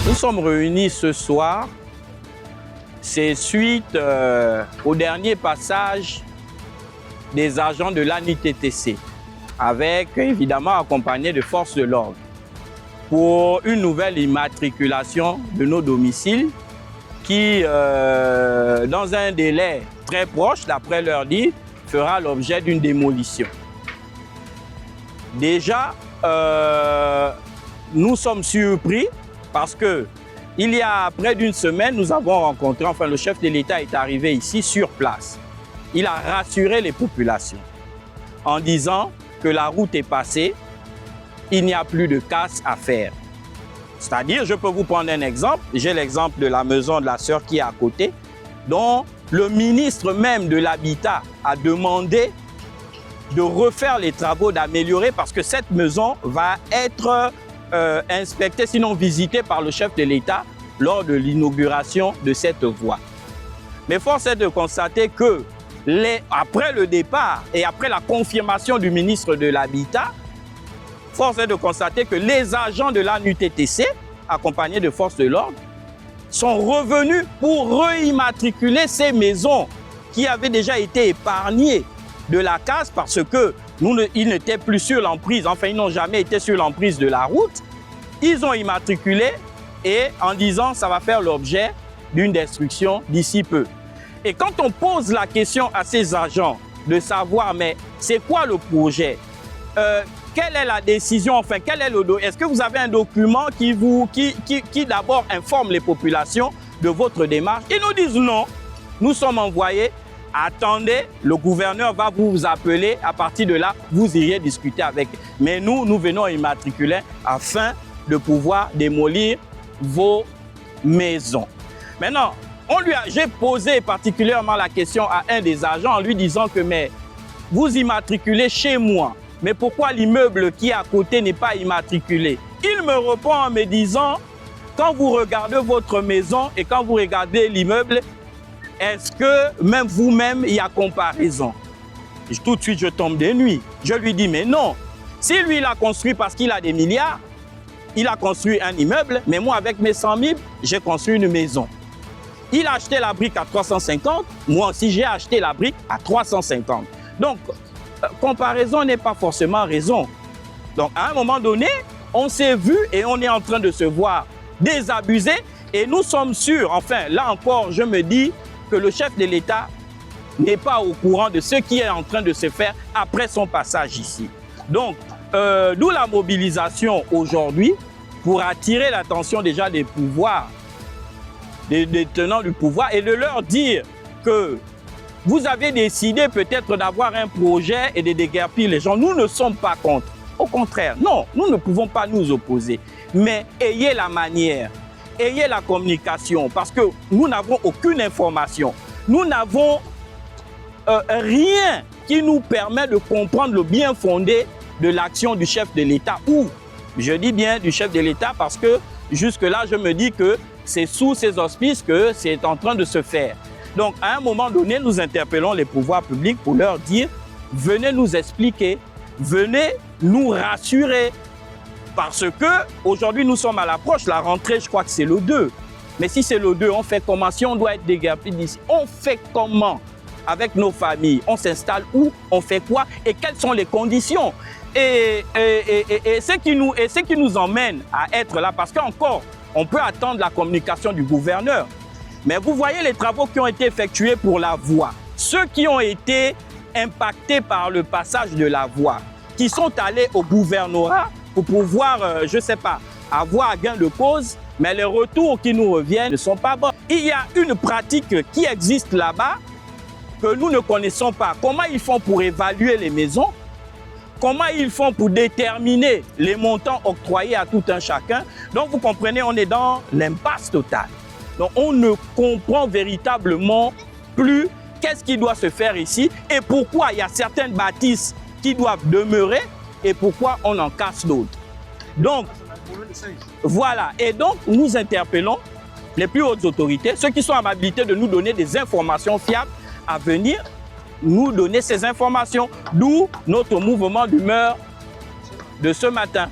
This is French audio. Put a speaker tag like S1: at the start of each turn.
S1: Nous sommes réunis ce soir. C'est suite au dernier passage des agents de l'ANITTC, avec évidemment accompagné de forces de l'ordre, pour une nouvelle immatriculation de nos domiciles qui, dans un délai très proche, d'après leur dire, fera l'objet d'une démolition. Déjà, nous sommes surpris parce que il y a près d'une semaine, nous avons rencontré, enfin le chef de l'État est arrivé ici sur place. Il a rassuré les populations en disant que la route est passée, il n'y a plus de casse à faire. C'est-à-dire, je peux vous prendre un exemple, j'ai l'exemple de la maison de la sœur qui est à côté, dont le ministre même de l'Habitat a demandé de refaire les travaux, d'améliorer, parce que cette maison va être inspectée, sinon visitée par le chef de l'État lors de l'inauguration de cette voie. Mais force est de constater que après le départ et après la confirmation du ministre de l'Habitat, force est de constater que les agents de l'ANITTC, accompagnés de forces de l'ordre, sont revenus pour réimmatriculer ces maisons qui avaient déjà été épargnées de la casse parce que ils n'étaient plus sur l'emprise, enfin ils n'ont jamais été sur l'emprise de la route. Ils ont immatriculé et en disant ça va faire l'objet d'une destruction d'ici peu. Et quand on pose la question à ces agents de savoir mais c'est quoi le projet, quelle est la décision, enfin quel est est-ce que vous avez un document qui d'abord informe les populations de votre démarche? Ils nous disent non, nous sommes envoyés. Attendez, le gouverneur va vous appeler. À partir de là, vous irez discuter avec. Mais nous venons immatriculer afin de pouvoir démolir vos maisons. Maintenant, j'ai posé particulièrement la question à un des agents en lui disant que mais vous immatriculez chez moi, mais pourquoi l'immeuble qui est à côté n'est pas immatriculé? Il me répond en me disant, quand vous regardez votre maison et quand vous regardez l'immeuble, est-ce que même vous-même, il y a comparaison? Tout de suite, je tombe des nues. Je lui dis, mais non. Si lui, il a construit parce qu'il a des milliards, il a construit un immeuble, mais moi, avec mes 100 000, j'ai construit une maison. Il a acheté la brique à 350, moi aussi, j'ai acheté la brique à 350. Donc, comparaison n'est pas forcément raison. Donc, à un moment donné, on s'est vu et on est en train de se voir désabusé et nous sommes sûrs, enfin, là encore, je me dis, que le chef de l'État n'est pas au courant de ce qui est en train de se faire après son passage ici. Donc, d'où la mobilisation aujourd'hui pour attirer l'attention déjà des pouvoirs, des tenants du pouvoir et de leur dire que vous avez décidé peut-être d'avoir un projet et de déguerpir les gens. Nous ne sommes pas contre. Au contraire, non, nous ne pouvons pas nous opposer. Mais ayez la manière. Ayez la communication parce que nous n'avons aucune information. Nous n'avons rien qui nous permet de comprendre le bien fondé de l'action du chef de l'État. Ou, je dis bien du chef de l'État parce que jusque-là, je me dis que c'est sous ses auspices que c'est en train de se faire. Donc, à un moment donné, nous interpellons les pouvoirs publics pour leur dire « Venez nous expliquer, venez nous rassurer ». Parce qu'aujourd'hui, nous sommes à l'approche. La rentrée, je crois que c'est le 2. Mais si c'est le 2, on fait comment? Si on doit être déguerpi d'ici, on fait comment avec nos familles? On s'installe où? On fait quoi? Et quelles sont les conditions? Et ce qui nous emmène à être là, parce qu'encore, on peut attendre la communication du gouverneur. Mais vous voyez les travaux qui ont été effectués pour la voie. Ceux qui ont été impactés par le passage de la voie, qui sont allés au gouvernorat, pour pouvoir, je ne sais pas, avoir gain de cause, mais les retours qui nous reviennent ne sont pas bons. Il y a une pratique qui existe là-bas que nous ne connaissons pas. Comment ils font pour évaluer les maisons? Comment ils font pour déterminer les montants octroyés à tout un chacun? Donc vous comprenez, on est dans l'impasse totale. Donc on ne comprend véritablement plus qu'est-ce qui doit se faire ici et pourquoi il y a certaines bâtisses qui doivent demeurer et pourquoi on en casse d'autres. Donc, voilà. Et donc, nous interpellons les plus hautes autorités, ceux qui sont en habilité de nous donner des informations fiables à venir nous donner ces informations. D'où notre mouvement d'humeur de ce matin.